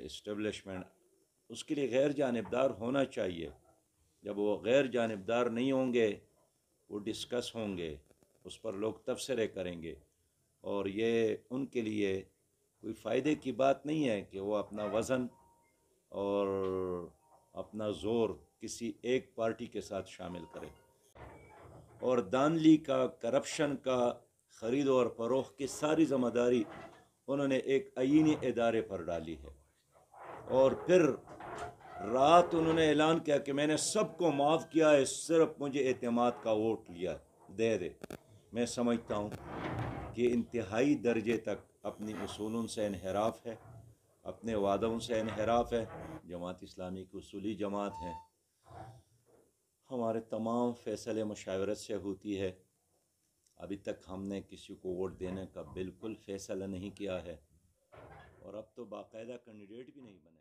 Establishment, اس کے لیے غیر جانبدار ہونا چاہیے. جب وہ غیر جانبدار نہیں ہوں گے، وہ ڈسکس ہوں گے، اس پر لوگ تبصرے کریں گے، اور یہ ان کے لیے کوئی فائدے کی بات نہیں ہے کہ وہ اپنا وزن اور اپنا زور کسی ایک پارٹی کے ساتھ شامل کرے. اور دانلی کا، کرپشن کا، خرید اور فروخت کی ساری ذمہ داری انہوں نے ایک آئینی ادارے پر ڈالی ہے. اور پھر رات انہوں نے اعلان کیا کہ میں نے سب کو معاف کیا ہے، صرف مجھے اعتماد کا ووٹ لیا دے دے. میں سمجھتا ہوں کہ انتہائی درجے تک اپنی اصولوں سے انحراف ہے، اپنے وعدوں سے انحراف ہے. جماعت اسلامی کی اصولی جماعت ہے، ہمارے تمام فیصلے مشاورت سے ہوتی ہے. ابھی تک ہم نے کسی کو ووٹ دینے کا بالکل فیصلہ نہیں کیا ہے، اور اب تو باقاعدہ کینڈیڈیٹ بھی نہیں بنے.